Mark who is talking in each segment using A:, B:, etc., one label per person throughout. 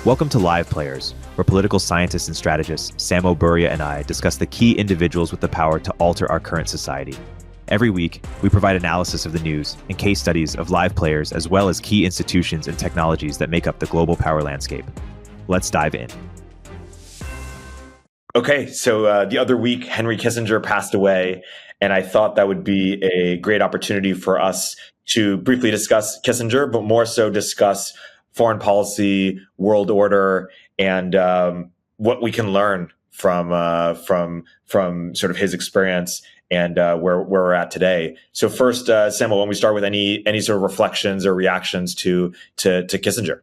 A: Welcome to Live Players, where political scientist and strategist Samo Burya and I discuss the key individuals with the power to alter our current society. Every week, we provide analysis of the news and case studies of live players as well as key institutions and technologies that make up the global power landscape. Let's dive in.
B: Okay, so the other week, Henry Kissinger passed away, and I thought that would be a great opportunity for us to briefly discuss Kissinger, but more so discuss foreign policy, world order, and what we can learn from sort of his experience and where we're at today. So first, Samuel, when we start with any sort of reflections or reactions to Kissinger.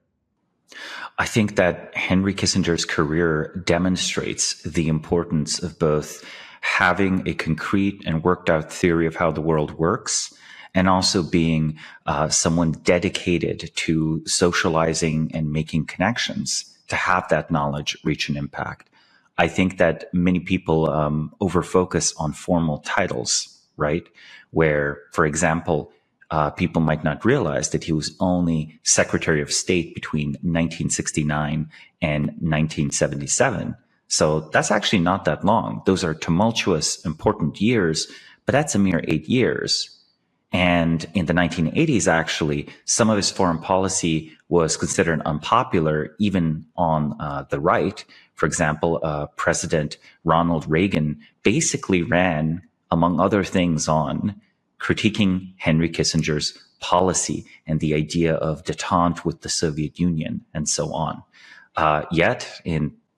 C: I think that Henry Kissinger's career demonstrates the importance of both having a concrete and worked out theory of how the world works, and also being someone dedicated to socializing and making connections to have that knowledge reach an impact. I think that many people overfocus on formal titles, right? Where, for example, people might not realize that he was only Secretary of State between 1969 and 1977. So that's actually not that long. Those are tumultuous, important years, but that's a mere 8 years. And in the 1980s, actually, some of his foreign policy was considered unpopular, even on the right. For example, President Ronald Reagan basically ran, among other things, on critiquing Henry Kissinger's policy and the idea of détente with the Soviet Union and so on. Yet,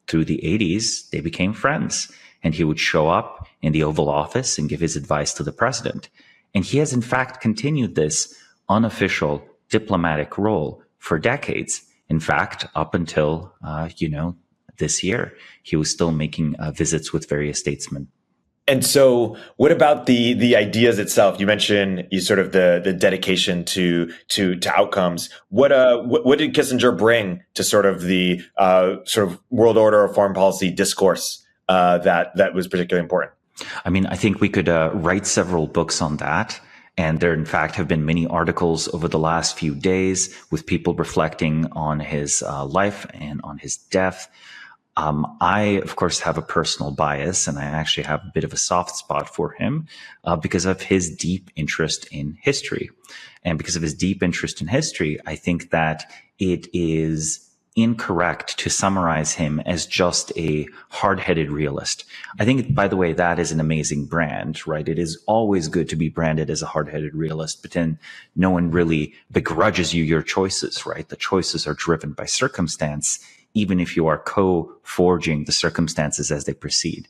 C: through the 80s, they became friends, and he would show up in the Oval Office and give his advice to the president. And he has, in fact, continued this unofficial diplomatic role for decades. In fact, up until, this year, he was still making visits with various statesmen.
B: And so what about the ideas itself? You mentioned the dedication to outcomes. What did Kissinger bring to sort of the sort of world order or foreign policy discourse that was particularly important?
C: I mean, I think we could write several books on that. And there, in fact, have been many articles over the last few days with people reflecting on his life and on his death. I, of course, have a personal bias, and I actually have a bit of a soft spot for him because of his deep interest in history. And because of his deep interest in history, I think that it is incorrect to summarize him as just a hard-headed realist. I think, by the way, that is an amazing brand, right? It is always good to be branded as a hard-headed realist, but then no one really begrudges you your choices, right? The choices are driven by circumstance, even if you are co-forging the circumstances as they proceed.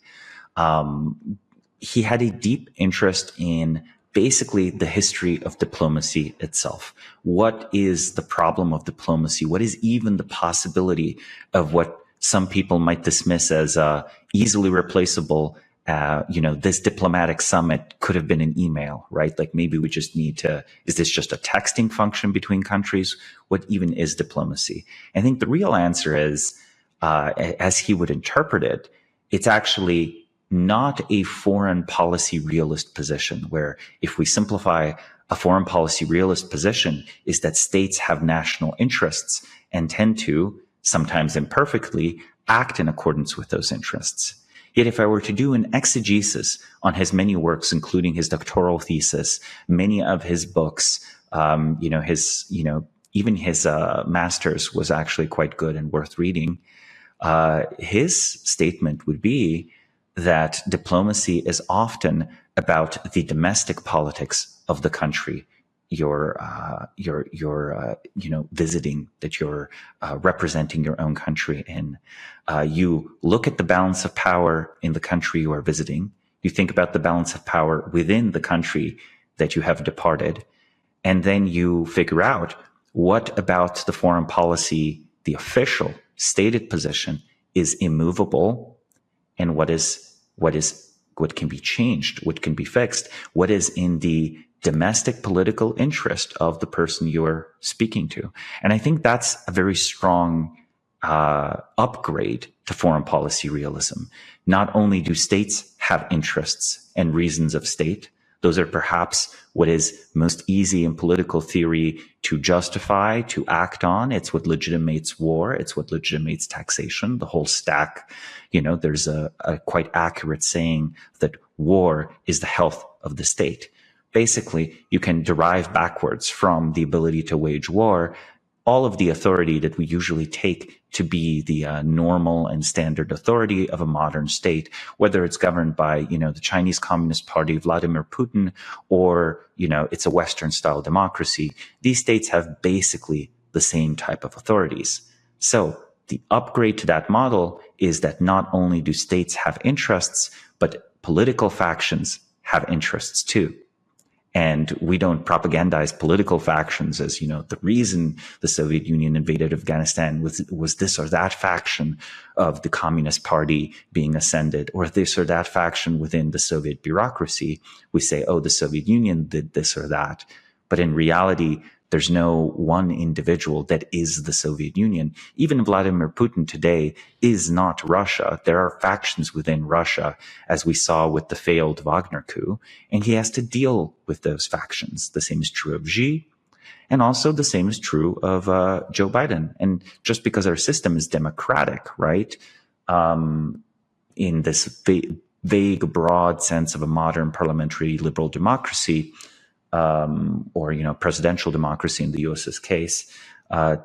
C: He had a deep interest in basically the history of diplomacy itself. What is the problem of diplomacy? What is even the possibility of what some people might dismiss as easily replaceable? This diplomatic summit could have been an email, right? Like maybe we just need to, is this just a texting function between countries? What even is diplomacy? I think the real answer is, as he would interpret it, it's actually not a foreign policy realist position, where if we simplify a foreign policy realist position is that states have national interests and tend to, sometimes imperfectly, act in accordance with those interests. Yet if I were to do an exegesis on his many works, including his doctoral thesis, many of his books, even his master's was actually quite good and worth reading. His statement would be that diplomacy is often about the domestic politics of the country you're visiting, that you're representing your own country in. You look at the balance of power in the country you are visiting. You think about the balance of power within the country that you have departed. And then you figure out what about the foreign policy, the official stated position, is immovable, and what can be changed, what can be fixed, what is in the domestic political interest of the person you're speaking to. And I think that's a very strong upgrade to foreign policy realism. Not only do states have interests and reasons of state, Those are perhaps what is most easy in political theory to justify, to act on. It's what legitimates war. It's what legitimates taxation, the whole stack. There's a quite accurate saying that war is the health of the state. Basically, you can derive backwards from the ability to wage war all of the authority that we usually take to be the normal and standard authority of a modern state, whether it's governed by, the Chinese Communist Party, Vladimir Putin, or, it's a Western style democracy. These states have basically the same type of authorities. So the upgrade to that model is that not only do states have interests, but political factions have interests too. And we don't propagandize political factions as, the reason the Soviet Union invaded Afghanistan was this or that faction of the Communist Party being ascended, or this or that faction within the Soviet bureaucracy. We say, oh, the Soviet Union did this or that. But in reality, there's no one individual that is the Soviet Union. Even Vladimir Putin today is not Russia. There are factions within Russia, as we saw with the failed Wagner coup, and he has to deal with those factions. The same is true of Xi, and also the same is true of Joe Biden. And just because our system is democratic, right, in this vague, broad sense of a modern parliamentary liberal democracy, or presidential democracy in the US's case,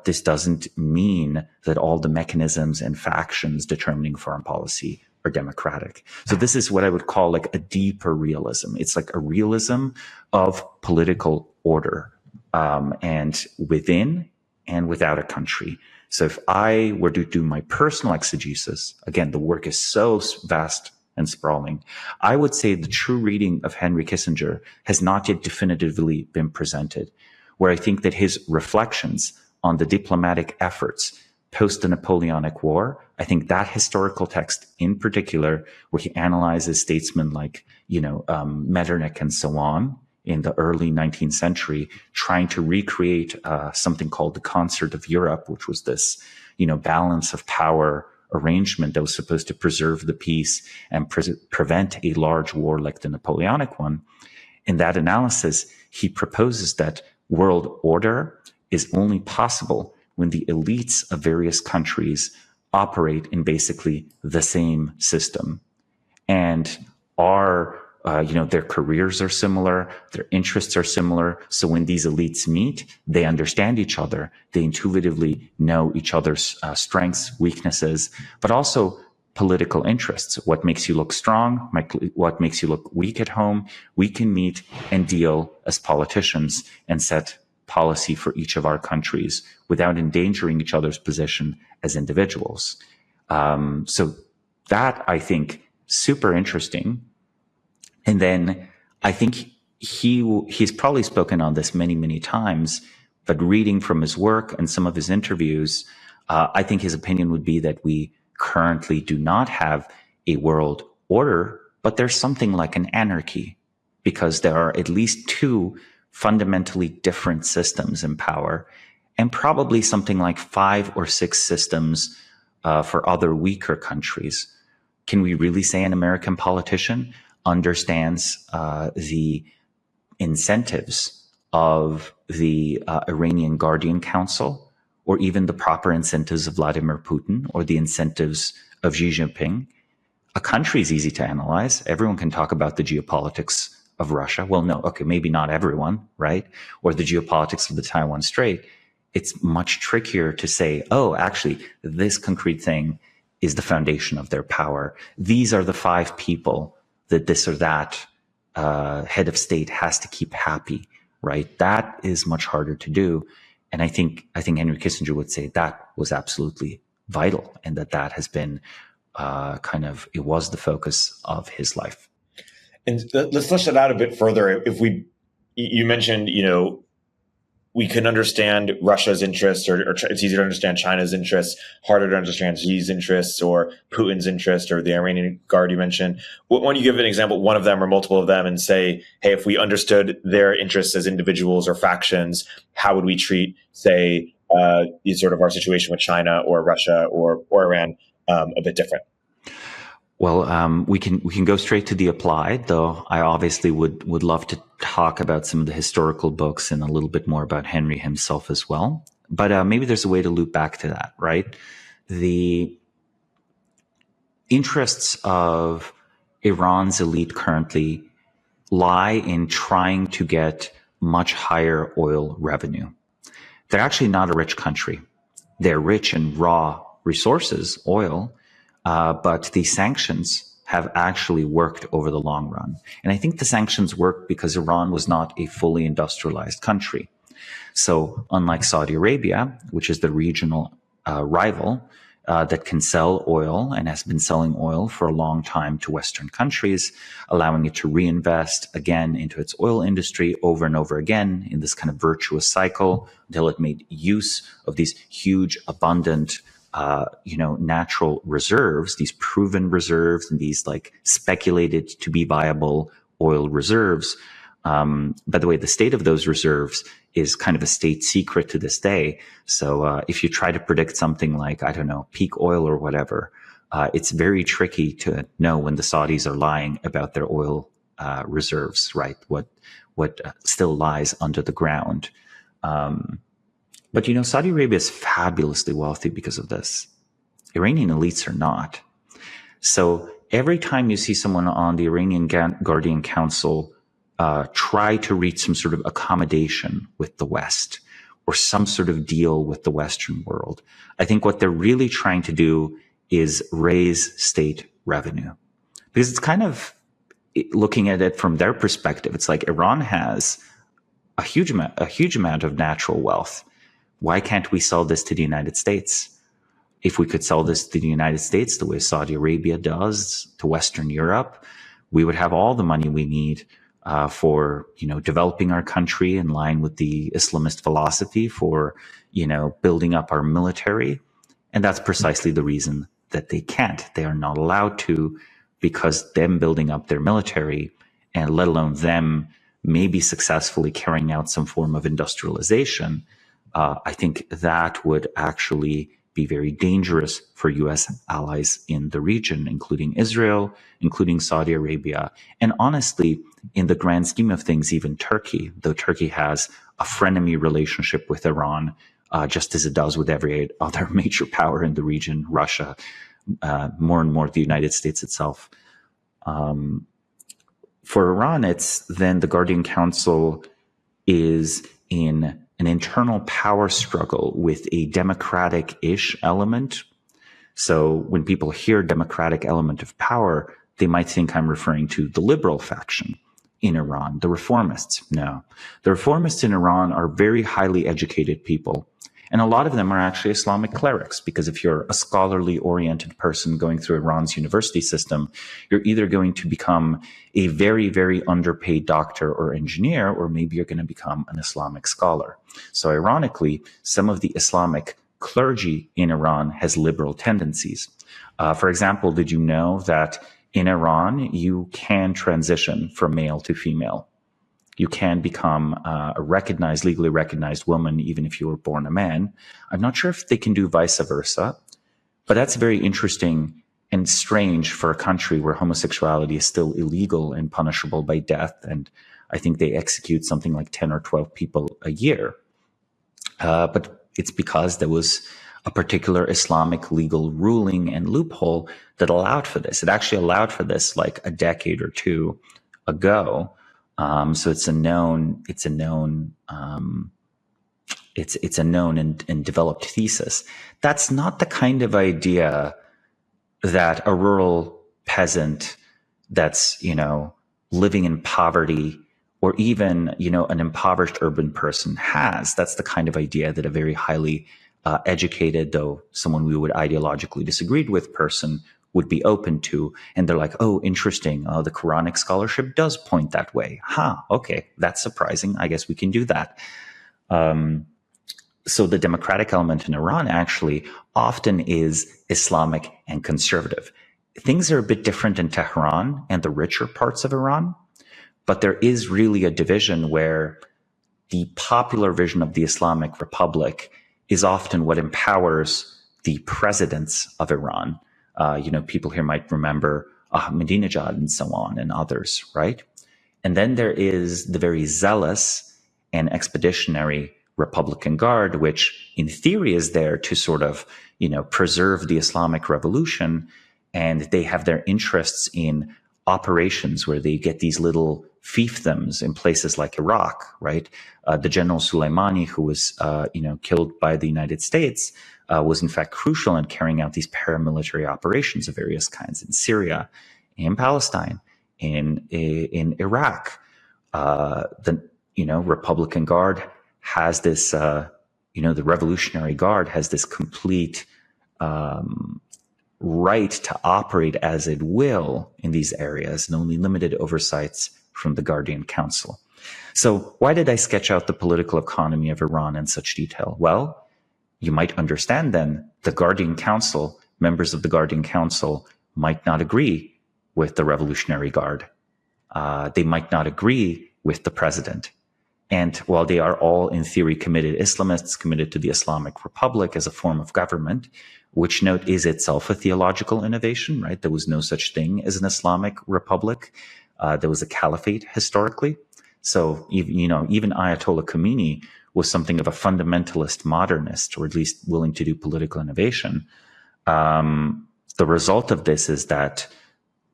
C: this doesn't mean that all the mechanisms and factions determining foreign policy are democratic. So this is what I would call like a deeper realism. It's like a realism of political order, and within and without a country. So if I were to do my personal exegesis, again, the work is so vast and sprawling, I would say the true reading of Henry Kissinger has not yet definitively been presented, where I think that his reflections on the diplomatic efforts post the Napoleonic War, I think that historical text in particular, where he analyzes statesmen like, Metternich and so on in the early 19th century, trying to recreate something called the Concert of Europe, which was this, balance of power arrangement that was supposed to preserve the peace and prevent a large war like the Napoleonic one. In that analysis, he proposes that world order is only possible when the elites of various countries operate in basically the same system and are their careers are similar, their interests are similar. So when these elites meet, they understand each other. They intuitively know each other's strengths, weaknesses, but also political interests. What makes you look strong? What makes you look weak at home? We can meet and deal as politicians and set policy for each of our countries without endangering each other's position as individuals. So that, I think, super interesting. And then I think he's probably spoken on this many, many times, but reading from his work and some of his interviews, I think his opinion would be that we currently do not have a world order, but there's something like an anarchy, because there are at least two fundamentally different systems in power, and probably something like 5 or 6 systems for other weaker countries. Can we really say an American politician understands the incentives of the Iranian Guardian Council, or even the proper incentives of Vladimir Putin, or the incentives of Xi Jinping? A country is easy to analyze. Everyone can talk about the geopolitics of Russia. Well, no, okay, maybe not everyone, right? Or the geopolitics of the Taiwan Strait. It's much trickier to say, oh, actually, this concrete thing is the foundation of their power. These are the 5 people that this or that head of state has to keep happy, right? That is much harder to do. And I think Henry Kissinger would say that was absolutely vital, and that has been it was the focus of his life.
B: And let's flesh that out a bit further. You mentioned, we can understand Russia's interests, or it's easier to understand China's interests, harder to understand Xi's interests or Putin's interest or the Iranian Guard you mentioned. When you give an example, one of them or multiple of them, and say, hey, if we understood their interests as individuals or factions, how would we treat, say, sort of our situation with China or Russia or Iran a bit different?
C: Well, we can go straight to the applied, though I obviously would love to talk about some of the historical books and a little bit more about Henry himself as well. But maybe there's a way to loop back to that, right? The interests of Iran's elite currently lie in trying to get much higher oil revenue. They're actually not a rich country. They're rich in raw resources, oil, but the sanctions have actually worked over the long run. And I think the sanctions worked because Iran was not a fully industrialized country. So unlike Saudi Arabia, which is the regional rival that can sell oil and has been selling oil for a long time to Western countries, allowing it to reinvest again into its oil industry over and over again in this kind of virtuous cycle until it made use of these huge, abundant natural reserves, these proven reserves and these like speculated to be viable oil reserves. By the way, the state of those reserves is kind of a state secret to this day. So if you try to predict something like, I don't know, peak oil or whatever, it's very tricky to know when the Saudis are lying about their oil reserves, right? What still lies under the ground. But, Saudi Arabia is fabulously wealthy because of this. Iranian elites are not. So every time you see someone on the Iranian Guardian Council try to reach some sort of accommodation with the West or some sort of deal with the Western world, I think what they're really trying to do is raise state revenue. Because it's kind of looking at it from their perspective. It's like Iran has a huge amount of natural wealth. Why can't we sell this to the United States? If we could sell this to the United States the way Saudi Arabia does to Western Europe, we would have all the money we need for, developing our country in line with the Islamist philosophy, for, building up our military. And that's precisely the reason that they can't. They are not allowed to, because them building up their military, and let alone them maybe successfully carrying out some form of industrialization, I think that would actually be very dangerous for U.S. allies in the region, including Israel, including Saudi Arabia, and honestly, in the grand scheme of things, even Turkey, though Turkey has a frenemy relationship with Iran, just as it does with every other major power in the region, Russia, more and more the United States itself. For Iran, it's then the Guardian Council is in an internal power struggle with a democratic-ish element. So when people hear democratic element of power, they might think I'm referring to the liberal faction in Iran, the reformists. No, the reformists in Iran are very highly educated people. And a lot of them are actually Islamic clerics, because if you're a scholarly oriented person going through Iran's university system, you're either going to become a very, very underpaid doctor or engineer, or maybe you're going to become an Islamic scholar. So ironically, some of the Islamic clergy in Iran has liberal tendencies. For example, did you know that in Iran, you can transition from male to female? You can become a legally recognized woman, even if you were born a man. I'm not sure if they can do vice versa, but that's very interesting and strange for a country where homosexuality is still illegal and punishable by death. And I think they execute something like 10 or 12 people a year. But it's because there was a particular Islamic legal ruling and loophole that allowed for this. It actually allowed for this like a decade or two ago. So it's a known and developed thesis. That's not the kind of idea that a rural peasant that's, living in poverty, or even, an impoverished urban person has. That's the kind of idea that a very highly educated, though someone we would ideologically disagree with person would be open to. And they're like, oh, interesting. The Quranic scholarship does point that way. Okay, that's surprising. I guess we can do that. So the democratic element in Iran actually often is Islamic and conservative. Things are a bit different in Tehran and the richer parts of Iran, but there is really a division where the popular vision of the Islamic Republic is often what empowers the presidents of Iran. People here might remember Ahmadinejad and so on and others, right? And then there is the very zealous and expeditionary Republican Guard, which in theory is there to sort of, preserve the Islamic Revolution. And they have their interests in operations where they get these little fiefdoms in places like Iraq, right? The General Soleimani, who was, killed by the United States, was in fact crucial in carrying out these paramilitary operations of various kinds in Syria, in Palestine, in Iraq. The Republican Guard has this, the Revolutionary Guard has this complete right to operate as it will in these areas, and only limited oversights from the Guardian Council. So why did I sketch out the political economy of Iran in such detail? Well, you might understand then the Guardian Council, members of the Guardian Council might not agree with the Revolutionary Guard. They might not agree with the president. And while they are all in theory committed Islamists, committed to the Islamic Republic as a form of government, which note is itself a theological innovation, right? There was no such thing as an Islamic Republic. There was a caliphate historically. So even Ayatollah Khomeini was something of a fundamentalist modernist, or at least willing to do political innovation. The result of this is that,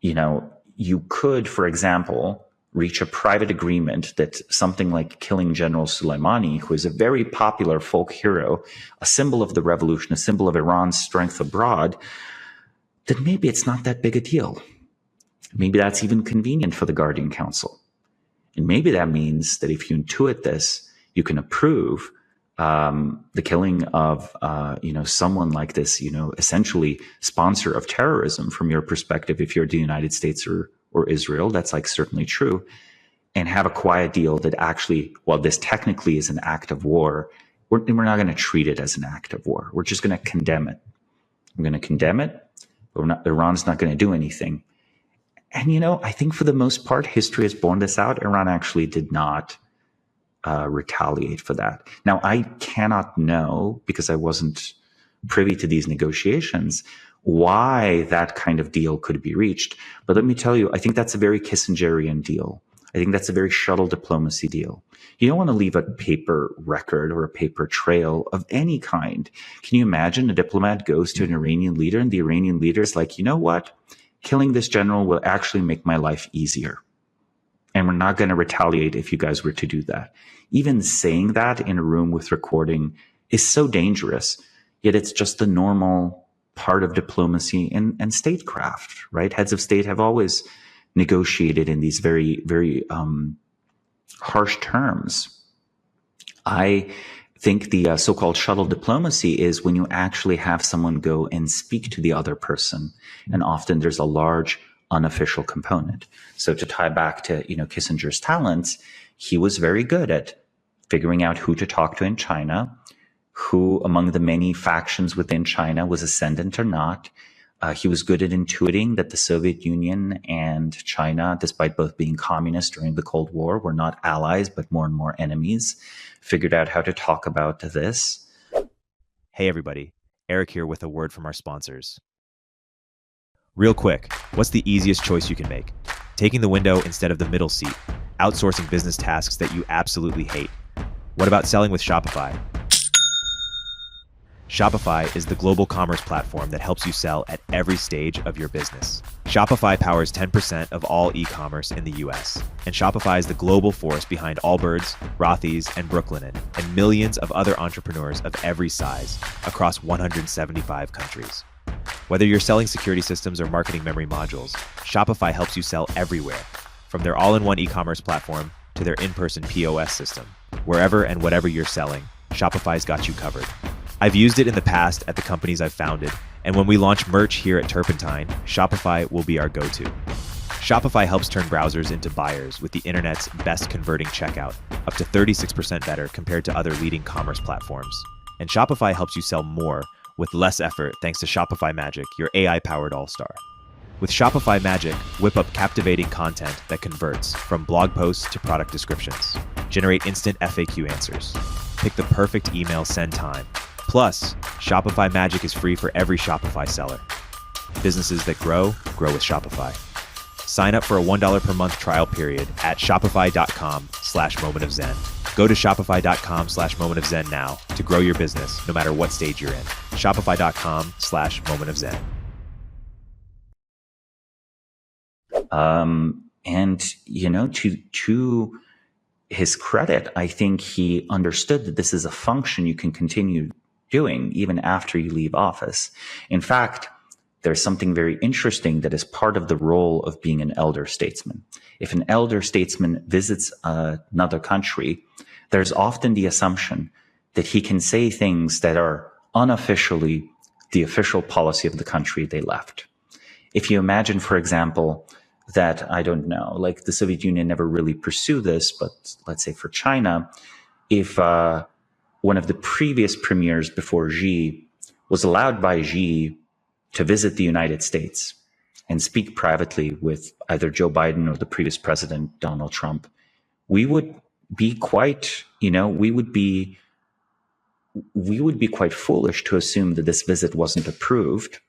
C: you could, for example, reach a private agreement that something like killing General Soleimani, who is a very popular folk hero, a symbol of the revolution, a symbol of Iran's strength abroad, that maybe it's not that big a deal. Maybe that's even convenient for the Guardian Council. And maybe that means that if you intuit this, you can approve the killing of, someone like this, essentially sponsor of terrorism from your perspective, if you're the United States or Israel, that's like certainly true, and have a quiet deal that actually, while this technically is an act of war, we're not going to treat it as an act of war. We're just going to condemn it. We're going to condemn it, but Iran's not going to do anything. And, I think for the most part, history has borne this out. Iran actually did not retaliate for that. Now, I cannot know, because I wasn't privy to these negotiations, why that kind of deal could be reached. But let me tell you, I think that's a very Kissingerian deal. I think that's a very shuttle diplomacy deal. You don't want to leave a paper record or a paper trail of any kind. Can you imagine a diplomat goes to an Iranian leader and the Iranian leader is like, you know what? Killing this general will actually make my life easier. And we're not going to retaliate if you guys were to do that. Even saying that in a room with recording is so dangerous, yet it's just the normal part of diplomacy and statecraft, right? Heads of state have always negotiated in these very, very harsh terms. I think the so-called shuttle diplomacy is when you actually have someone go and speak to the other person, and often there's a large unofficial component. So to tie back to Kissinger's talents, he was very good at figuring out who to talk to in China, who among the many factions within China was ascendant or not. He was good at intuiting that the Soviet Union and China, despite both being communist during the Cold War, were not allies, but more and more enemies. Figured out how to talk about this.
A: Hey everybody, Eric here with a word from our sponsors. Real quick, what's the easiest choice you can make? Taking the window instead of the middle seat, outsourcing business tasks that you absolutely hate. What about selling with Shopify? Shopify is the global commerce platform that helps you sell at every stage of your business. Shopify powers 10% of all e-commerce in the US, and Shopify is the global force behind Allbirds, Rothy's, and Brooklinen, and millions of other entrepreneurs of every size across 175 countries. Whether you're selling security systems or marketing memory modules, Shopify helps you sell everywhere, from their all-in-one e-commerce platform to their in-person POS system. Wherever and whatever you're selling, Shopify's got you covered. I've used it in the past at the companies I've founded, and when we launch merch here at Turpentine, Shopify will be our go-to. Shopify helps turn browsers into buyers with the internet's best converting checkout, up to 36% better compared to other leading commerce platforms. And Shopify helps you sell more with less effort thanks to Shopify Magic, your AI-powered all-star. With Shopify Magic, whip up captivating content that converts from blog posts to product descriptions. Generate instant FAQ answers. Pick the perfect email send time. Plus, Shopify Magic is free for every Shopify seller. Businesses that grow with Shopify. Sign up for a $1 per month trial period at shopify.com/momentofzen. Go to shopify.com/momentofzen now to grow your business no matter what stage you're in. Shopify.com/momentofzen.
C: And, to his credit, I think he understood that this is a function you can continue doing even after you leave office. In fact, there's something very interesting that is part of the role of being an elder statesman. If an elder statesman visits another country, there's often the assumption that he can say things that are unofficially the official policy of the country they left. If you imagine, for example, that, I don't know, like the Soviet Union never really pursued this, but let's say for China, if one of the previous premiers before Xi was allowed by Xi to visit the United States and speak privately with either Joe Biden or the previous president, Donald Trump, we would be quite, we would be quite foolish to assume that this visit wasn't approved.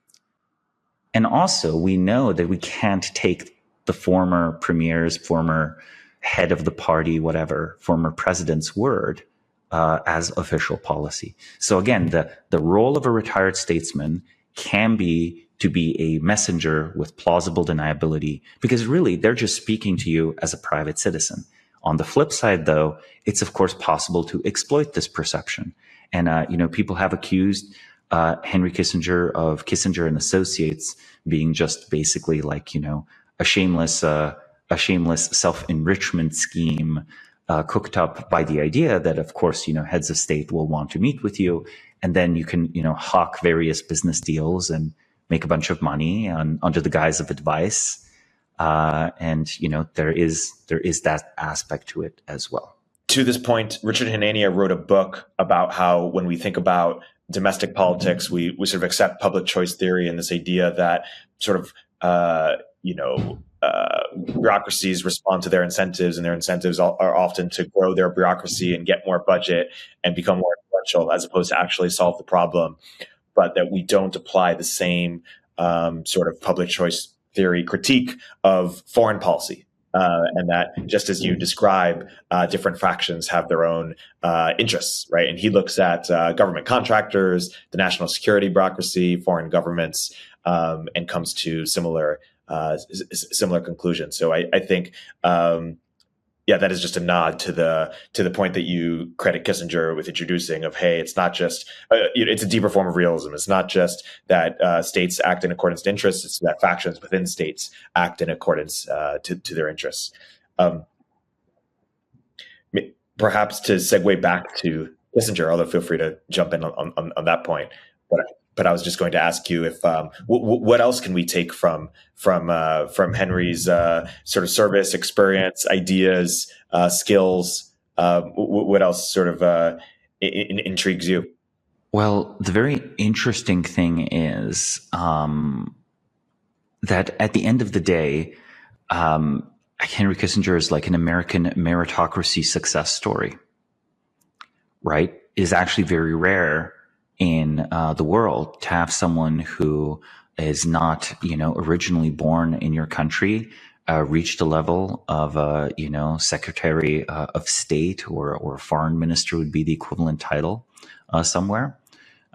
C: And also, we know that we can't take the former premier's, former head of the party, whatever, former president's word as official policy. So again, the role of a retired statesman can be to be a messenger with plausible deniability, because really they're just speaking to you as a private citizen. On the flip side, though, it's of course possible to exploit this perception. And, people have accused Henry Kissinger of Kissinger and Associates being just basically like, a shameless self-enrichment scheme cooked up by the idea that, of course, heads of state will want to meet with you, and then you can, hawk various business deals and make a bunch of money under the guise of advice. And there is that aspect to it as well.
B: To this point, Richard Hanania wrote a book about how when we think about domestic politics, we sort of accept public choice theory and this idea that sort of bureaucracies respond to their incentives, and their incentives are often to grow their bureaucracy and get more budget and become more influential, as opposed to actually solve the problem. But that we don't apply the same sort of public choice theory critique of foreign policy. And that, just as you describe, different factions have their own interests, right? And he looks at government contractors, the national security bureaucracy, foreign governments, and comes to similar conclusions. So I think, that is just a nod to the point that you credit Kissinger with introducing of, hey, it's not just it's a deeper form of realism. It's not just that states act in accordance to interests; it's that factions within states act in accordance to their interests. Perhaps to segue back to Kissinger, although feel free to jump in on that point. But I was just going to ask you if what else can we take from Henry's sort of service experience, ideas, skills? What else sort of intrigues you?
C: Well, the very interesting thing is that at the end of the day, Henry Kissinger is like an American meritocracy success story, right? It is actually very rare in the world to have someone who is not, originally born in your country, reached a level of, Secretary of State or Foreign Minister would be the equivalent title somewhere.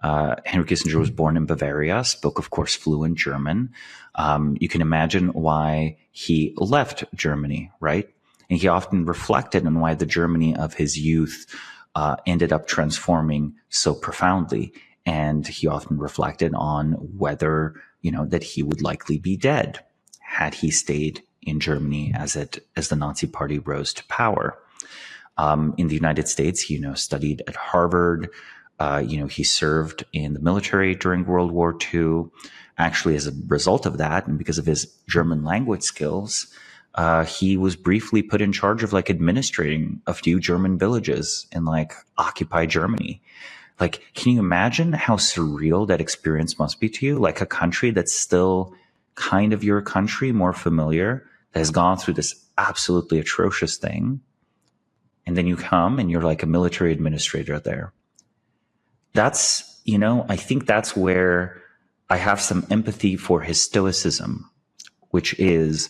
C: Henry Kissinger was born in Bavaria, spoke, of course, fluent German. You can imagine why he left Germany, right? And he often reflected on why the Germany of his youth ended up transforming so profoundly. And he often reflected on whether, that he would likely be dead had he stayed in Germany as the Nazi Party rose to power. In the United States, he, studied at Harvard. He served in the military during World War II. Actually, as a result of that, and because of his German language skills, he was briefly put in charge of administrating a few German villages in occupied Germany. Can you imagine how surreal that experience must be to you? A country that's still kind of your country, more familiar, that has gone through this absolutely atrocious thing. And then you come and you're a military administrator there. That's, I think that's where I have some empathy for his stoicism, which is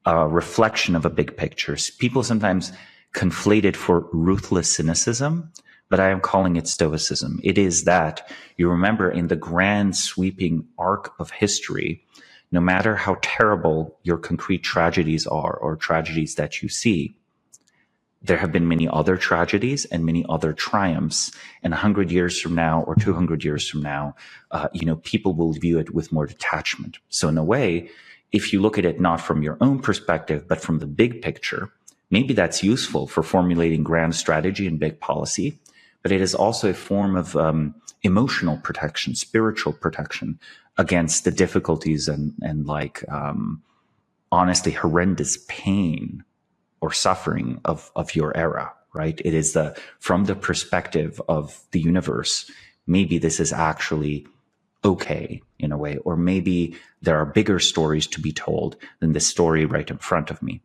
C: a reflection of a big picture. People sometimes conflate it for ruthless cynicism, but I am calling it stoicism. It is that you remember in the grand sweeping arc of history, no matter how terrible your concrete tragedies are or tragedies that you see, there have been many other tragedies and many other triumphs. And 100 years from now or 200 years from now, people will view it with more detachment. So in a way, if you look at it not from your own perspective, but from the big picture, maybe that's useful for formulating grand strategy and big policy, but it is also a form of emotional protection, spiritual protection against the difficulties and honestly horrendous pain or suffering of your era, right? It is from the perspective of the universe, maybe this is actually okay in a way, or maybe there are bigger stories to be told than this story right in front of me.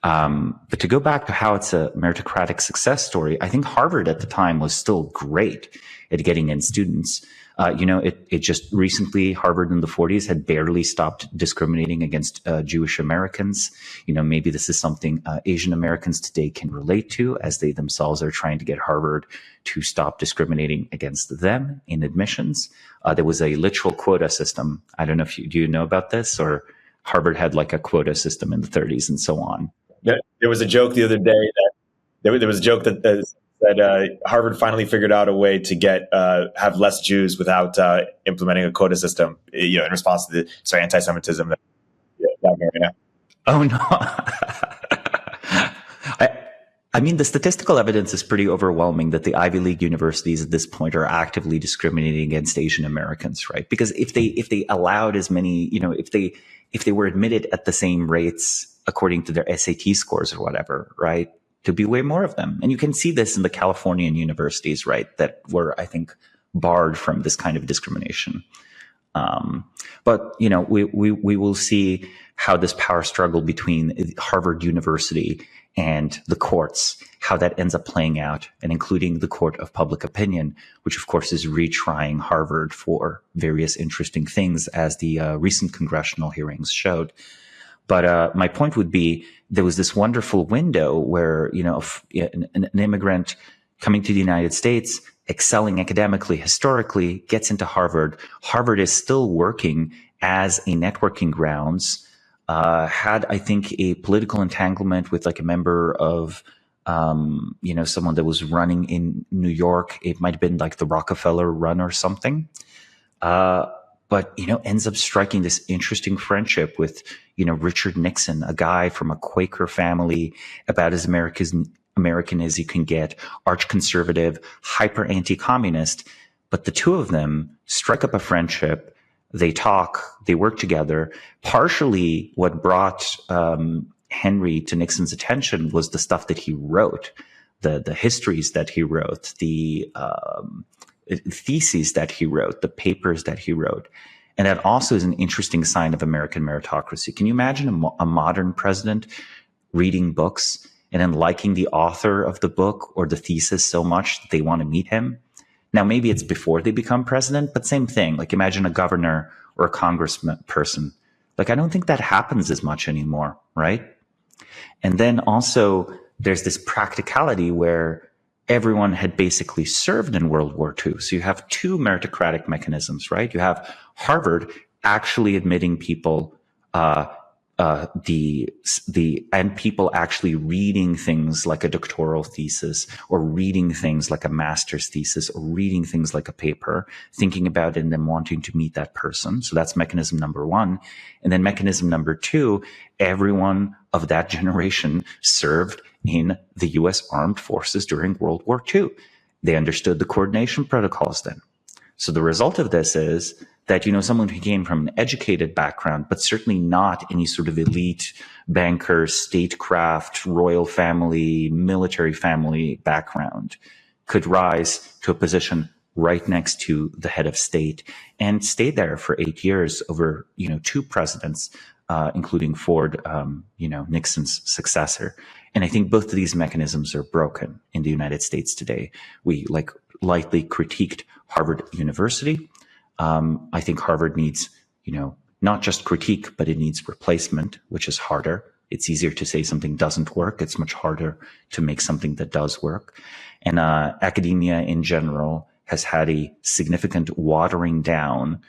C: But to go back to how it's a meritocratic success story, I think Harvard at the time was still great at getting in students. It just recently, Harvard in the 40s had barely stopped discriminating against Jewish Americans. Maybe this is something Asian Americans today can relate to as they themselves are trying to get Harvard to stop discriminating against them in admissions. There was a literal quota system. I don't know if do you know about this, or Harvard had like a quota system in the 30s and so on.
B: There was a joke the other day that there was a joke that Harvard finally figured out a way to have less Jews without implementing a quota system, in response to the anti-Semitism that right now.
C: Oh no. I mean, the statistical evidence is pretty overwhelming that the Ivy League universities at this point are actively discriminating against Asian Americans, right? Because if they allowed as many, if they were admitted at the same rates according to their SAT scores or whatever, right? To be way more of them. And you can see this in the Californian universities, right? That were, I think, barred from this kind of discrimination. But we will see how this power struggle between Harvard University and the courts, how that ends up playing out, and including the court of public opinion, which of course is retrying Harvard for various interesting things, as the recent congressional hearings showed. But my point would be, there was this wonderful window where, an immigrant coming to the United States, excelling academically, historically, gets into Harvard. Harvard is still working as a networking grounds, had, I think, a political entanglement with like a member of, someone that was running in New York. It might have been like the Rockefeller run or something. But, ends up striking this interesting friendship with, Richard Nixon, a guy from a Quaker family, about as American as you can get, arch conservative, hyper anti-communist. But the two of them strike up a friendship. They talk, they work together. Partially what brought Henry to Nixon's attention was the stuff that he wrote, the histories that he wrote, the theses that he wrote, the papers that he wrote. And that also is an interesting sign of American meritocracy. Can you imagine a modern president reading books and then liking the author of the book or the thesis so much that they want to meet him? Now, maybe it's before they become president, but same thing. Like, imagine a governor or a congressman person. Like, I don't think that happens as much anymore, right? And then also there's this practicality where everyone had basically served in World War II. So you have two meritocratic mechanisms, right? You have Harvard actually admitting people, and people actually reading things like a doctoral thesis, or reading things like a master's thesis, or reading things like a paper, thinking about it and then wanting to meet that person. So that's mechanism number one. And then mechanism number two, everyone of that generation served in the U.S. Armed Forces during World War II. They understood the coordination protocols then. So the result of this is that, someone who came from an educated background, but certainly not any sort of elite banker, statecraft, royal family, military family background, could rise to a position right next to the head of state and stay there for 8 years over, two presidents, including Ford, Nixon's successor. And I think both of these mechanisms are broken in the United States today. We lightly critiqued Harvard University. I think Harvard needs, not just critique, but it needs replacement, which is harder. It's easier to say something doesn't work. It's much harder to make something that does work. And academia in general has had a significant watering down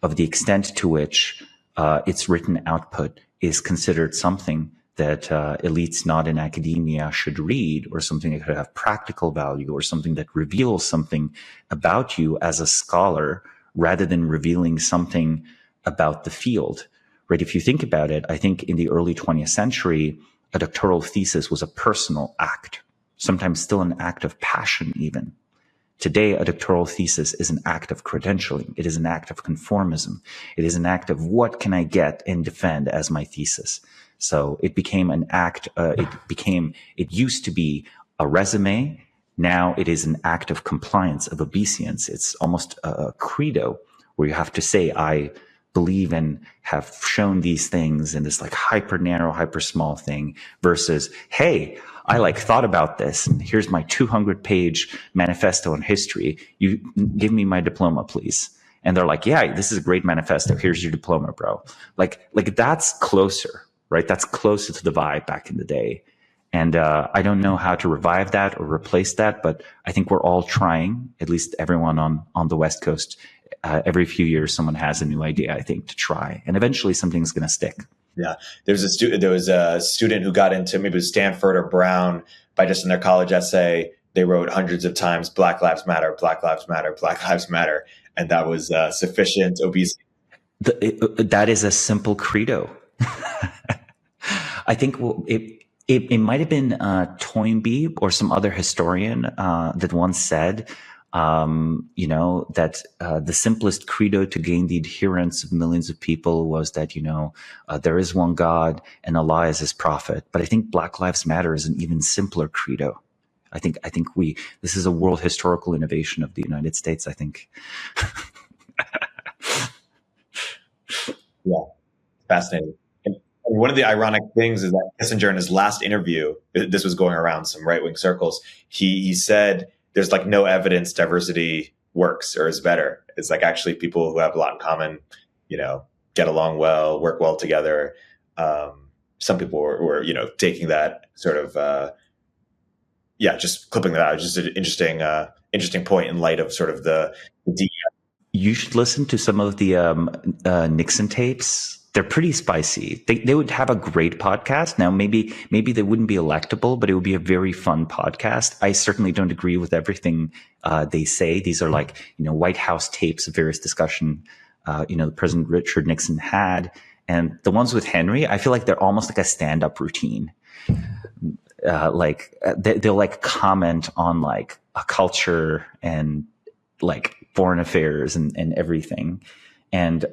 C: of the extent to which its written output is considered something that elites not in academia should read, or something that could have practical value, or something that reveals something about you as a scholar rather than revealing something about the field, right? If you think about it, I think in the early 20th century, a doctoral thesis was a personal act, sometimes still an act of passion even. Today, a doctoral thesis is an act of credentialing. It is an act of conformism. It is an act of what can I get and defend as my thesis. So it became an act, it used to be a resume. Now it is an act of compliance, of obeisance. It's almost a credo where you have to say, I believe and have shown these things in this like hyper narrow, hyper small thing, versus, hey, I thought about this and here's my 200-page manifesto on history. You give me my diploma, please. And they're like, yeah, this is a great manifesto. Here's your diploma, bro. Like that's closer, right? That's closer to the vibe back in the day. And I don't know how to revive that or replace that, but I think we're all trying, at least everyone on the West Coast. Every few years, someone has a new idea, I think, to try. And eventually something's going to stick.
B: Yeah. There was a student who got into maybe Stanford or Brown by just in their college essay. They wrote hundreds of times, Black Lives Matter, Black Lives Matter, Black Lives Matter. And that was sufficient obesity.
C: That is a simple credo. I think it might have been Toynbee or some other historian that once said, that the simplest credo to gain the adherence of millions of people was that, there is one God and Allah is his prophet. But I think Black Lives Matter is an even simpler credo. I think this is a world historical innovation of the United States, I think.
B: Yeah, fascinating. And one of the ironic things is that Kissinger in his last interview, this was going around some right-wing circles, he said, there's like no evidence diversity works or is better. It's like actually people who have a lot in common, get along well, work well together. Some people were taking that sort of, just clipping that out. Just an interesting point in light of sort of the DEI.
C: You should listen to some of the Nixon tapes. They're pretty spicy. They would have a great podcast. Now, maybe they wouldn't be electable, but it would be a very fun podcast. I certainly don't agree with everything they say. These are like, White House tapes of various discussion, President Richard Nixon had. And the ones with Henry, I feel like they're almost like a stand-up routine. They'll like comment on like a culture and like foreign affairs and everything. And,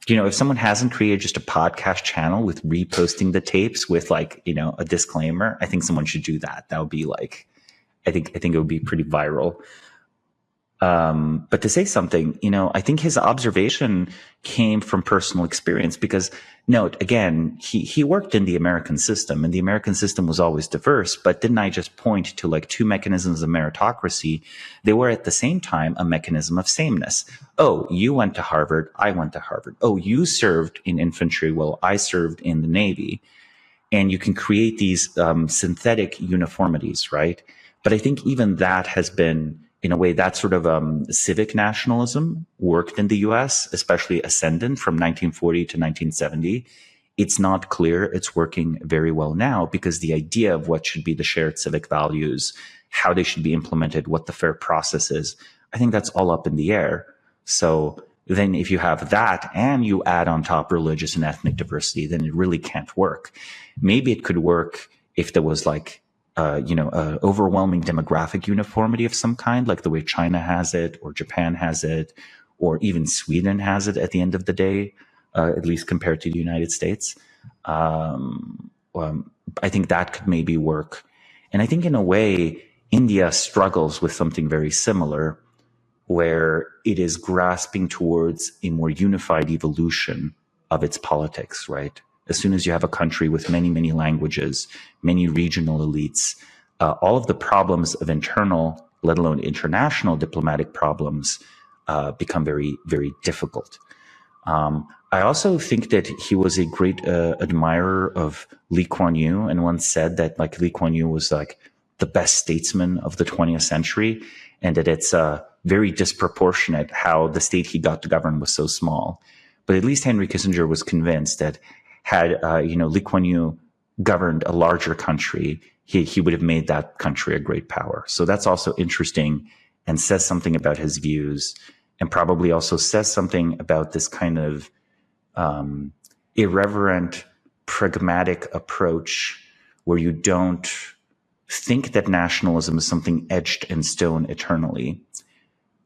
C: if someone hasn't created just a podcast channel with reposting the tapes with like, a disclaimer, I think someone should do that. That would be like, I think it would be pretty viral. But to say something, I think his observation came from personal experience because note, again, he worked in the American system and the American system was always diverse, but didn't I just point to like two mechanisms of meritocracy? They were at the same time a mechanism of sameness. Oh, you went to Harvard. I went to Harvard. Oh, you served in infantry. Well, I served in the Navy. And you can create these synthetic uniformities, right? But I think even that has been, in a way, that sort of civic nationalism worked in the US, especially ascendant from 1940 to 1970. It's not clear it's working very well now because the idea of what should be the shared civic values, how they should be implemented, what the fair process is, I think that's all up in the air. So then if you have that and you add on top religious and ethnic diversity, then it really can't work. Maybe it could work if there was like overwhelming demographic uniformity of some kind, like the way China has it, or Japan has it, or even Sweden has it at the end of the day, at least compared to the United States. I think that could maybe work. And I think in a way, India struggles with something very similar, where it is grasping towards a more unified evolution of its politics, right? As soon as you have a country with many, many languages, many regional elites, all of the problems of internal, let alone international diplomatic problems, become very, very difficult. I also think that he was a great admirer of Lee Kuan Yew, and once said that like Lee Kuan Yew was like the best statesman of the 20th century, and that it's very disproportionate how the state he got to govern was so small. But at least Henry Kissinger was convinced that had Lee Kuan Yew governed a larger country, he would have made that country a great power. So that's also interesting and says something about his views, and probably also says something about this kind of irreverent, pragmatic approach where you don't think that nationalism is something etched in stone eternally,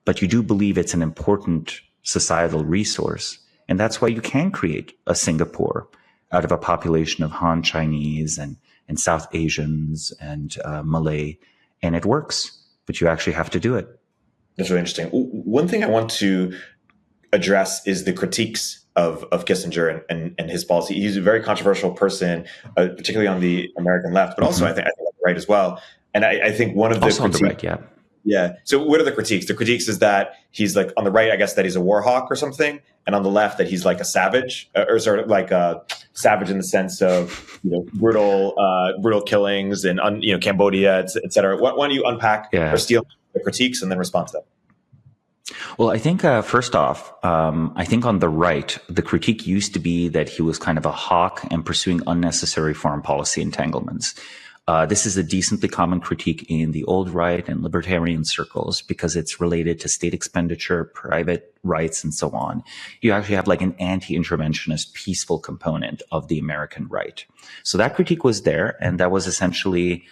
C: but you do believe it's an important societal resource. And that's why you can create a Singapore out of a population of Han Chinese and South Asians and Malay, and it works, but you actually have to do it.
B: That's really interesting. One thing I want to address is the critiques of Kissinger and his policy. He's a very controversial person, particularly on the American left, but also I think on the right as well. And I think one of the
C: also on the right, yeah.
B: Yeah. So what are the critiques? The critiques is that he's like on the right, I guess that he's a war hawk or something, and on the left that he's like a savage, or sort of like a savage in the sense of brutal killings and Cambodia, et cetera. Why don't you unpack or steal the critiques and then respond to them?
C: Well, I think first off, I think on the right, the critique used to be that he was kind of a hawk and pursuing unnecessary foreign policy entanglements. This is a decently common critique in the old right and libertarian circles because it's related to state expenditure, private rights, and so on. You actually have like an anti-interventionist, peaceful component of the American right. So that critique was there, and that was essentially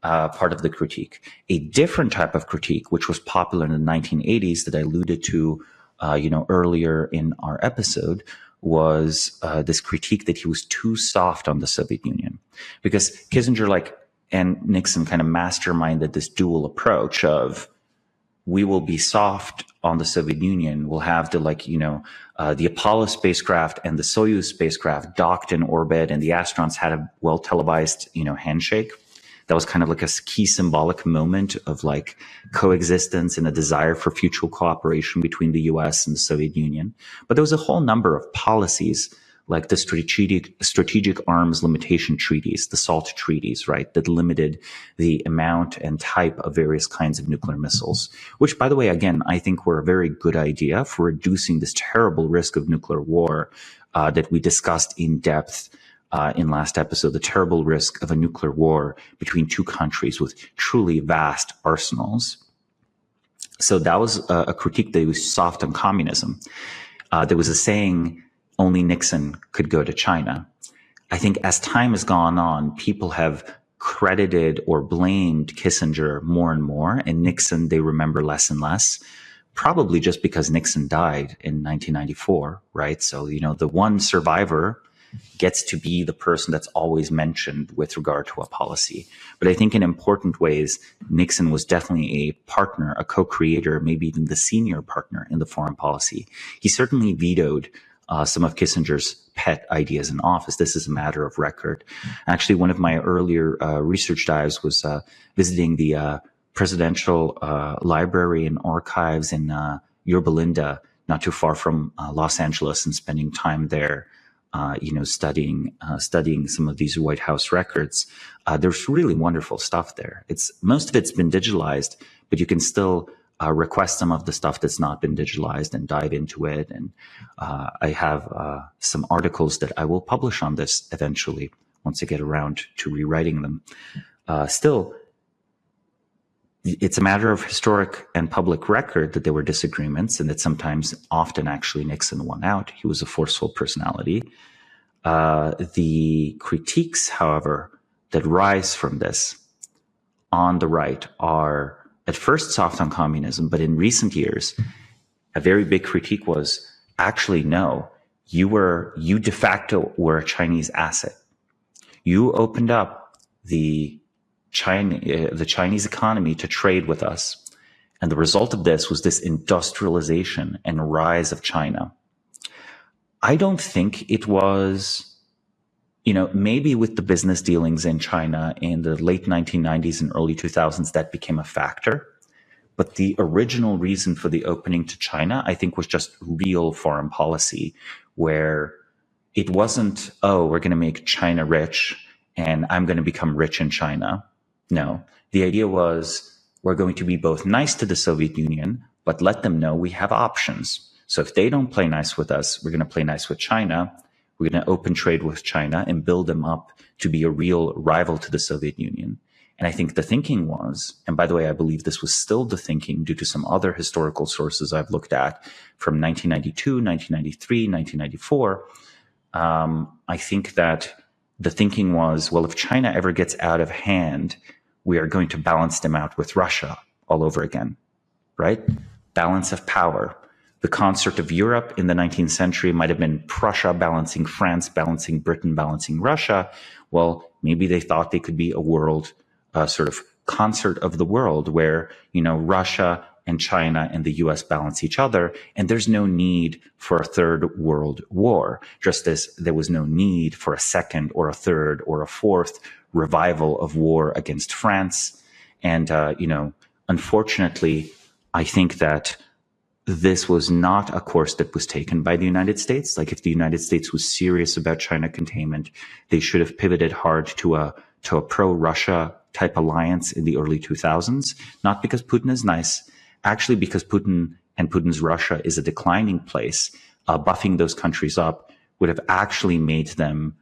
C: part of the critique. A different type of critique, which was popular in the 1980s that I alluded to, earlier in our episode, was this critique that he was too soft on the Soviet Union, because Kissinger, and Nixon kind of masterminded this dual approach of we will be soft on the Soviet Union. We'll have the Apollo spacecraft and the Soyuz spacecraft docked in orbit, and the astronauts had a well televised, handshake. That was kind of like a key symbolic moment of like coexistence and a desire for future cooperation between the US and the Soviet Union. But there was a whole number of policies like the strategic arms limitation treaties, the SALT treaties, right, that limited the amount and type of various kinds of nuclear missiles, which, by the way, again, I think were a very good idea for reducing this terrible risk of nuclear war that we discussed in depth in last episode, the terrible risk of a nuclear war between two countries with truly vast arsenals. So that was a critique that was soft on communism. There was a saying, only Nixon could go to China. I think as time has gone on, people have credited or blamed Kissinger more and more, and Nixon they remember less and less, probably just because Nixon died in 1994, right? So, the one survivor gets to be the person that's always mentioned with regard to a policy. But I think in important ways, Nixon was definitely a partner, a co-creator, maybe even the senior partner in the foreign policy. He certainly vetoed some of Kissinger's pet ideas in office. This is a matter of record. Actually, one of my earlier research dives was visiting the presidential library and archives in Yorba Linda, not too far from Los Angeles, and spending time there, studying some of these White House records. There's really wonderful stuff there. Most of it's been digitalized, but you can still request some of the stuff that's not been digitalized and dive into it. And I have some articles that I will publish on this eventually once I get around to rewriting them. Still, it's a matter of historic and public record that there were disagreements, and that often actually Nixon won out. He was a forceful personality. The critiques, however, that rise from this on the right are at first soft on communism, but in recent years, a very big critique was actually, no, you de facto were a Chinese asset. You opened up the Chinese economy to trade with us. And the result of this was this industrialization and rise of China. I don't think it was, maybe with the business dealings in China in the late 1990s and early 2000s, that became a factor. But the original reason for the opening to China, I think, was just real foreign policy, where it wasn't, oh, we're going to make China rich and I'm going to become rich in China. No, the idea was we're going to be both nice to the Soviet Union, but let them know we have options. So if they don't play nice with us, we're going to play nice with China. We're going to open trade with China and build them up to be a real rival to the Soviet Union. And I think the thinking was, and by the way, I believe this was still the thinking due to some other historical sources I've looked at from 1992, 1993, 1994. I think that the thinking was, well, if China ever gets out of hand, we are going to balance them out with Russia all over again, right? Balance of power. The concert of Europe in the 19th century might have been Prussia balancing France, balancing Britain, balancing Russia. Well, maybe they thought they could be a world sort of concert of the world where, Russia and China and the US balance each other, and there's no need for a third world war, just as there was no need for a second or a third or a fourth revival of war against France. And, unfortunately, I think that this was not a course that was taken by the United States. Like, if the United States was serious about China containment, they should have pivoted hard to a pro-Russia type alliance in the early 2000s, not because Putin is nice, actually because Putin and Putin's Russia is a declining place. Buffing those countries up would have actually made them,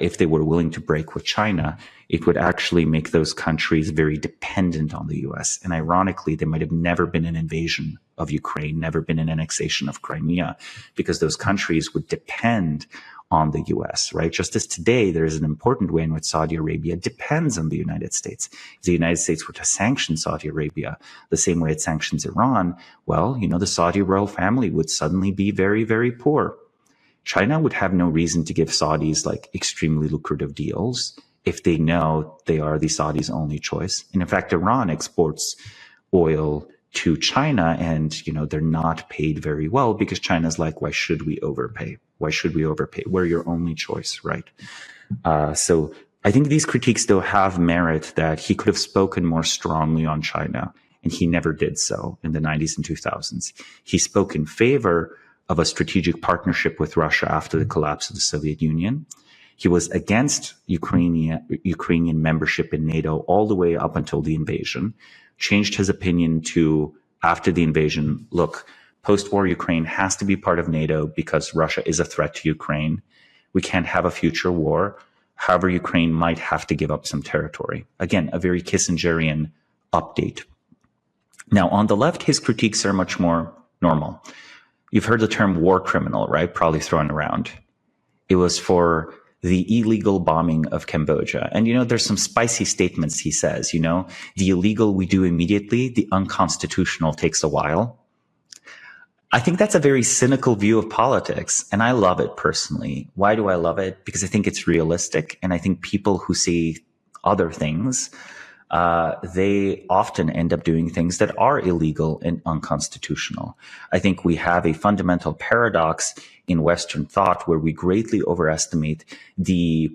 C: if they were willing to break with China, it would actually make those countries very dependent on the US. And ironically, there might have never been an invasion of Ukraine, never been an annexation of Crimea, because those countries would depend on the US, right? Just as today, there is an important way in which Saudi Arabia depends on the United States. If the United States were to sanction Saudi Arabia the same way it sanctions Iran, well, the Saudi royal family would suddenly be very, very poor. China would have no reason to give Saudis extremely lucrative deals if they know they are the Saudis' only choice. And in fact, Iran exports oil to China and, they're not paid very well because China's like, why should we overpay? Why should we overpay? We're your only choice, right? So I think these critiques still have merit, that he could have spoken more strongly on China, and he never did so in the 90s and 2000s. He spoke in favor of a strategic partnership with Russia after the collapse of the Soviet Union. He was against Ukrainian membership in NATO all the way up until the invasion, changed his opinion to, after the invasion, look, post-war Ukraine has to be part of NATO because Russia is a threat to Ukraine. We can't have a future war. However, Ukraine might have to give up some territory. Again, a very Kissingerian update. Now, on the left, his critiques are much more normal. You've heard the term war criminal, right? Probably thrown around. It was for the illegal bombing of Cambodia. And, there's some spicy statements he says, the illegal we do immediately, the unconstitutional takes a while. I think that's a very cynical view of politics, and I love it personally. Why do I love it? Because I think it's realistic, and I think people who see other things, they often end up doing things that are illegal and unconstitutional. I think we have a fundamental paradox in Western thought where we greatly overestimate the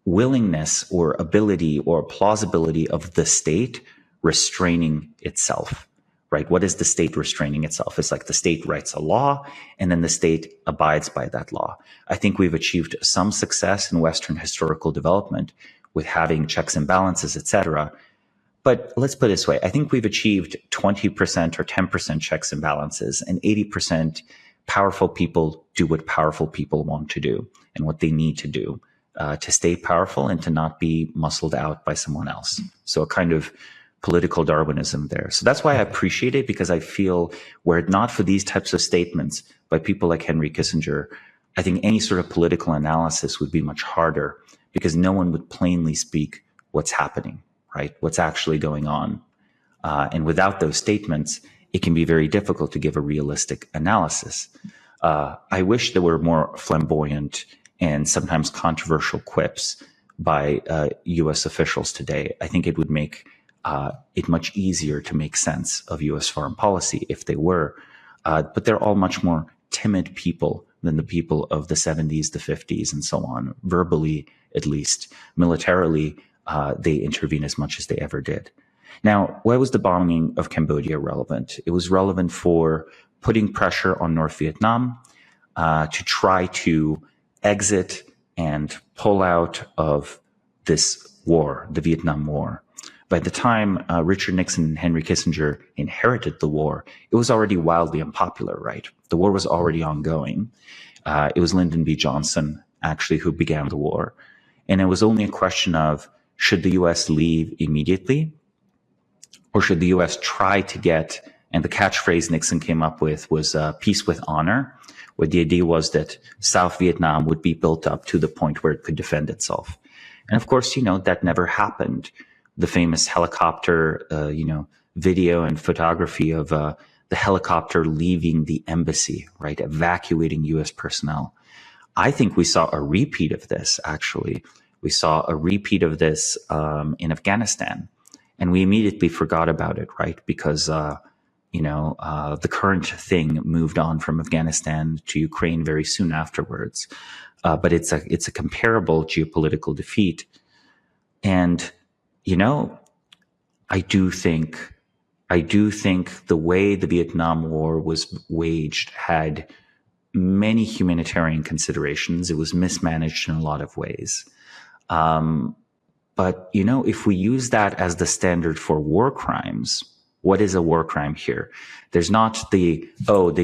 C: willingness or ability or plausibility of the state restraining itself, right? What is the state restraining itself? It's like the state writes a law and then the state abides by that law. I think we've achieved some success in Western historical development with having checks and balances, etc. But let's put it this way. I think we've achieved 20% or 10% checks and balances, and 80% powerful people do what powerful people want to do and what they need to do to stay powerful and to not be muscled out by someone else. So a kind of political Darwinism there. So that's why I appreciate it, because I feel were it not for these types of statements by people like Henry Kissinger, I think any sort of political analysis would be much harder, because no one would plainly speak what's happening, right? What's actually going on. And without those statements, it can be very difficult to give a realistic analysis. I wish there were more flamboyant and sometimes controversial quips by U.S. officials today. I think it would make it much easier to make sense of U.S. foreign policy if they were. But they're all much more timid people than the people of the 70s, the 50s, and so on, verbally at least. Militarily, they intervene as much as they ever did. Now, why was the bombing of Cambodia relevant? It was relevant for putting pressure on North Vietnam to try to exit and pull out of this war, the Vietnam War. By the time Richard Nixon and Henry Kissinger inherited the war, it was already wildly unpopular, right? The war was already ongoing. It was Lyndon B. Johnson, actually, who began the war. And it was only a question of, should the U.S. leave immediately? Or should the U.S. try to get, and the catchphrase Nixon came up with was peace with honor, where the idea was that South Vietnam would be built up to the point where it could defend itself. And of course, that never happened. The famous helicopter, video and photography of the helicopter leaving the embassy, right, evacuating U.S. personnel. I think we saw a repeat of this, actually. We saw a repeat of this in Afghanistan, and we immediately forgot about it, right, because, the current thing moved on from Afghanistan to Ukraine very soon afterwards. But it's a comparable geopolitical defeat. And I do think the way the Vietnam War was waged had many humanitarian considerations. It was mismanaged in a lot of ways. But if we use that as the standard for war crimes, what is a war crime here? There's not they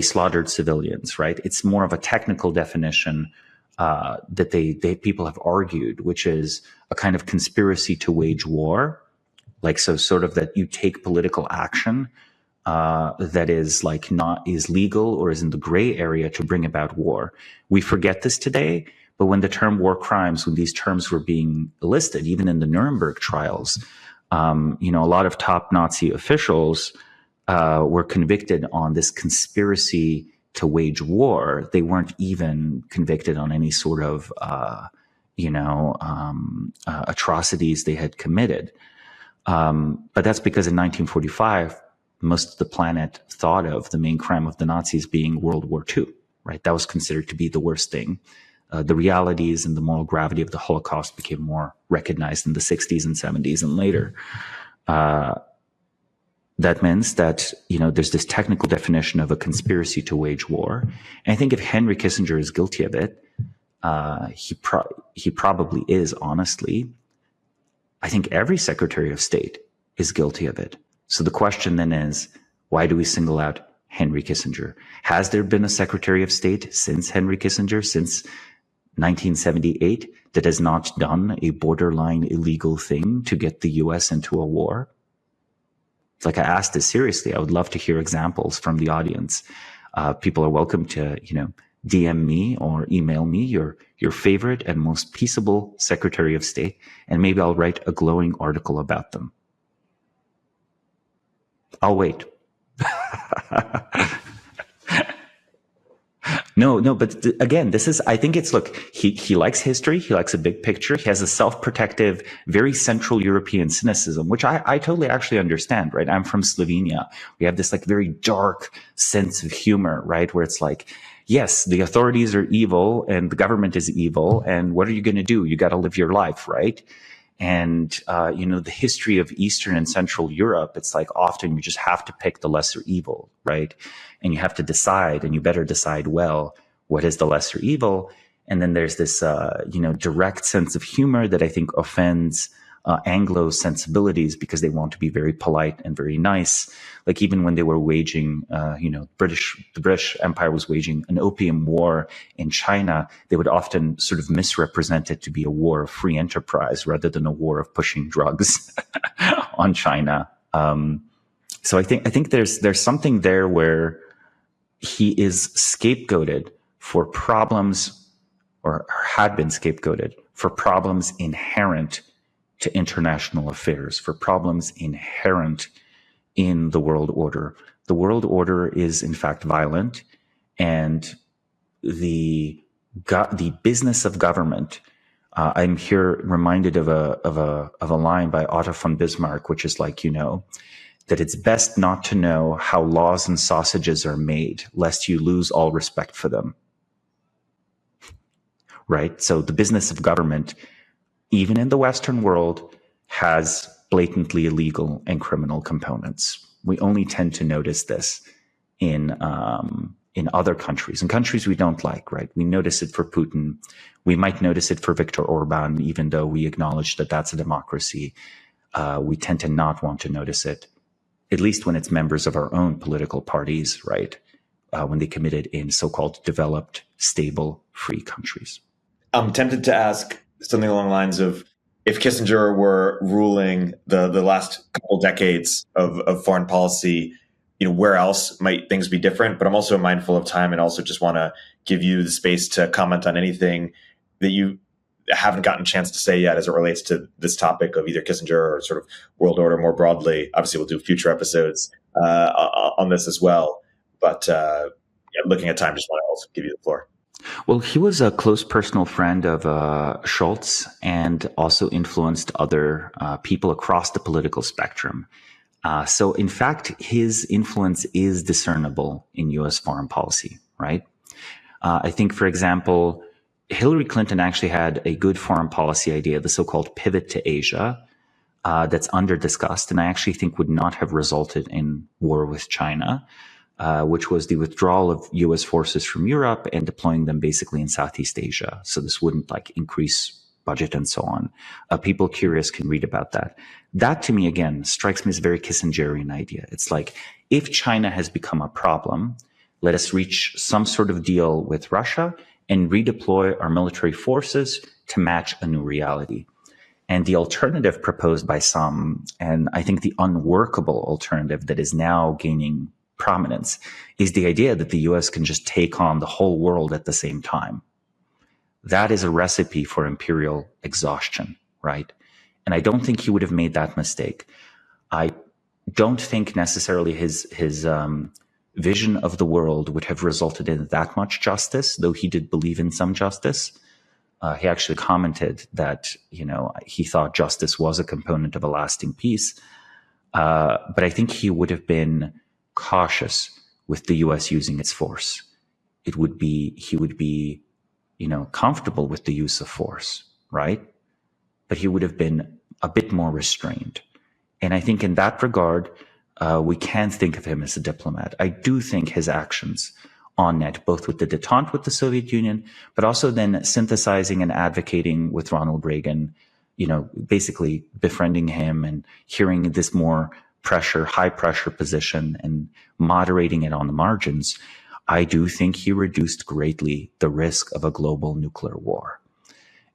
C: slaughtered civilians, right? It's more of a technical definition that people have argued, which is a kind of conspiracy to wage war. Like, so sort of that you take political action that is is legal or is in the gray area to bring about war. We forget this today, but when the term war crimes, when these terms were being listed, even in the Nuremberg trials, a lot of top Nazi officials were convicted on this conspiracy to wage war. They weren't even convicted on any sort of, atrocities they had committed. But that's because in 1945, most of the planet thought of the main crime of the Nazis being World War II, right? That was considered to be the worst thing. The realities and the moral gravity of the Holocaust became more recognized in the 60s and 70s and later. That means that, there's this technical definition of a conspiracy to wage war. And I think if Henry Kissinger is guilty of it, he probably is, honestly. I think every Secretary of State is guilty of it. So the question then is, why do we single out Henry Kissinger? Has there been a Secretary of State since Henry Kissinger, since 1978, that has not done a borderline illegal thing to get the U.S. into a war? I asked this seriously. I would love to hear examples from the audience. People are welcome to, DM me or email me your favorite and most peaceable Secretary of State, and maybe I'll write a glowing article about them. I'll wait. No, but again, I think it's, look, he likes history. He likes a big picture. He has a self-protective, very Central European cynicism, which I totally actually understand, right? I'm from Slovenia. We have this very dark sense of humor, right? Where it's yes, the authorities are evil and the government is evil. And what are you going to do? You got to live your life, right? And, the history of Eastern and Central Europe, it's often you just have to pick the lesser evil, right? And you have to decide, and you better decide well, what is the lesser evil? And then there's this, direct sense of humor that I think offends Anglo sensibilities because they want to be very polite and very nice. Even when they were waging, the British Empire was waging an opium war in China, they would often sort of misrepresent it to be a war of free enterprise rather than a war of pushing drugs on China. So I think there's something there where he is scapegoated for problems, or had been scapegoated for problems inherent to international affairs, for problems inherent in the world order. The world order is in fact violent, and the business of government. I'm here reminded of a line by Otto von Bismarck, which is that it's best not to know how laws and sausages are made, lest you lose all respect for them. Right? So the business of government, even in the Western world, has blatantly illegal and criminal components. We only tend to notice this in other countries, in countries we don't like, right? We notice it for Putin. We might notice it for Viktor Orban, even though we acknowledge that that's a democracy. We tend to not want to notice it, at least when it's members of our own political parties, right? When they commit it in so-called developed, stable, free countries.
B: I'm tempted to ask something along the lines of, if Kissinger were ruling the last couple decades of foreign policy, where else might things be different? But I'm also mindful of time and also just want to give you the space to comment on anything that you haven't gotten a chance to say yet as it relates to this topic of either Kissinger or sort of world order more broadly. Obviously, we'll do future episodes on this as well. But looking at time, just want to also give you the floor.
C: Well, he was a close personal friend of Schultz and also influenced other people across the political spectrum. So, in fact, his influence is discernible in U.S. foreign policy, right? I think, for example, Hillary Clinton actually had a good foreign policy idea, the so-called pivot to Asia, that's under-discussed, and I actually think would not have resulted in war with China. Which was the withdrawal of U.S. forces from Europe and deploying them basically in Southeast Asia. So this wouldn't increase budget and so on. People curious can read about that. That to me, again, strikes me as a very Kissingerian idea. It's like, if China has become a problem, let us reach some sort of deal with Russia and redeploy our military forces to match a new reality. And the alternative proposed by some, and I think the unworkable alternative that is now gaining prominence, is the idea that the US can just take on the whole world at the same time. That is a recipe for imperial exhaustion, right? And I don't think he would have made that mistake. I don't think necessarily his vision of the world would have resulted in that much justice, though he did believe in some justice. He actually commented that, he thought justice was a component of a lasting peace. But I think he would have been cautious with the U.S. using its force. He would be, comfortable with the use of force, right? But he would have been a bit more restrained. And I think in that regard, we can think of him as a diplomat. I do think his actions on net, both with the détente with the Soviet Union, but also then synthesizing and advocating with Ronald Reagan, basically befriending him and hearing this more high pressure position and moderating it on the margins, I do think he reduced greatly the risk of a global nuclear war.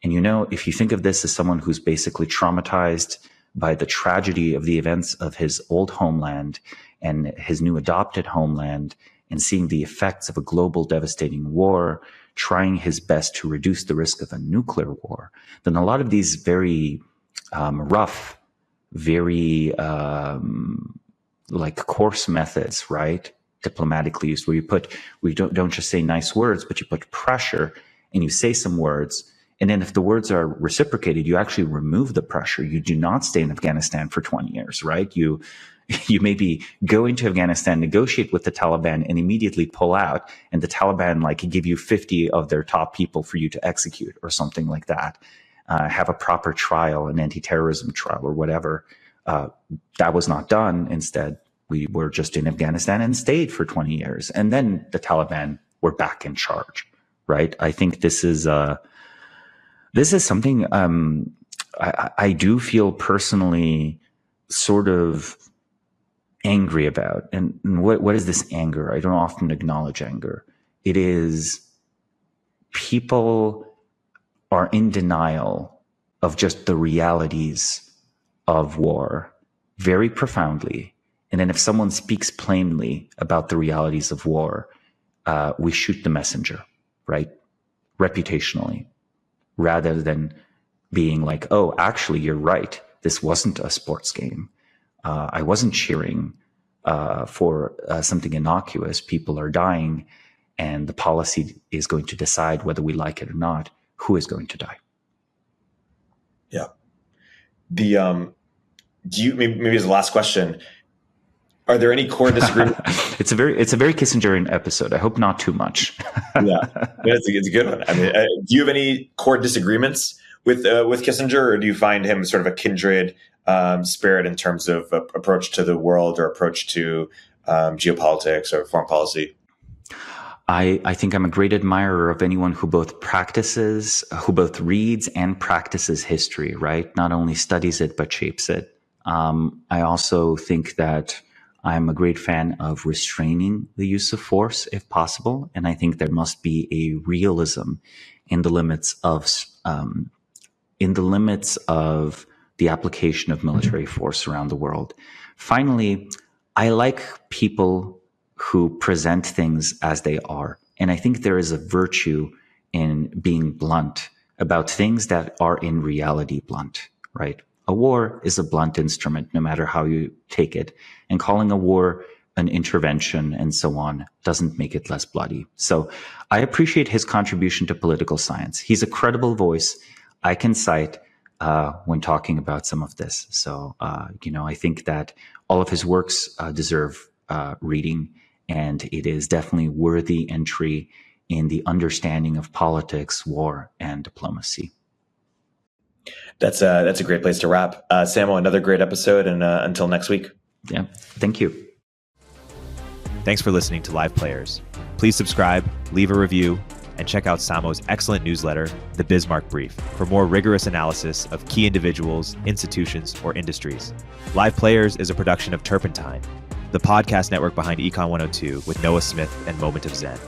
C: And if you think of this as someone who's basically traumatized by the tragedy of the events of his old homeland and his new adopted homeland, and seeing the effects of a global devastating war, trying his best to reduce the risk of a nuclear war, then a lot of these very rough, very coarse methods, right? Diplomatically used, where we don't just say nice words, but you put pressure and you say some words. And then if the words are reciprocated, you actually remove the pressure. You do not stay in Afghanistan for 20 years, right? You maybe go into Afghanistan, negotiate with the Taliban, and immediately pull out. And the Taliban give you 50 of their top people for you to execute or something like that. Have a proper trial, an anti-terrorism trial or whatever. That was not done. Instead, we were just in Afghanistan and stayed for 20 years. And then the Taliban were back in charge, right? I think this is something I do feel personally sort of angry about. And what is this anger? I don't often acknowledge anger. It is people are in denial of just the realities of war very profoundly. And then if someone speaks plainly about the realities of war, we shoot the messenger, right? Reputationally, rather than being like, oh, actually, you're right. This wasn't a sports game. I wasn't cheering for something innocuous. People are dying, and the policy is going to decide whether we like it or not. Who is going to die?
B: Yeah. Do you maybe as a last question? Are there any core disagreements?
C: It's a very Kissingerian episode. I hope not too much.
B: Yeah, it's a good one. I mean, do you have any core disagreements with Kissinger, or do you find him sort of a kindred spirit in terms of approach to the world or approach to geopolitics or foreign policy?
C: I think I'm a great admirer of anyone who both reads and practices history, right? Not only studies it, but shapes it. I also think that I'm a great fan of restraining the use of force if possible. And I think there must be a realism in the limits of the application of military force around the world. Finally, I like people who present things as they are. And I think there is a virtue in being blunt about things that are in reality blunt, right? A war is a blunt instrument, no matter how you take it. And calling a war an intervention and so on doesn't make it less bloody. So I appreciate his contribution to political science. He's a credible voice I can cite when talking about some of this. So, I think that all of his works deserve reading, and it is definitely worthy entry in the understanding of politics, war, and diplomacy.
B: That's a great place to wrap. Samo, another great episode, and until next week.
C: Yeah, thank you.
A: Thanks for listening to Live Players. Please subscribe, leave a review, and check out Samo's excellent newsletter, The Bismarck Brief, for more rigorous analysis of key individuals, institutions, or industries. Live Players is a production of Turpentine, the podcast network behind Econ 102 with Noah Smith and Moment of Zen.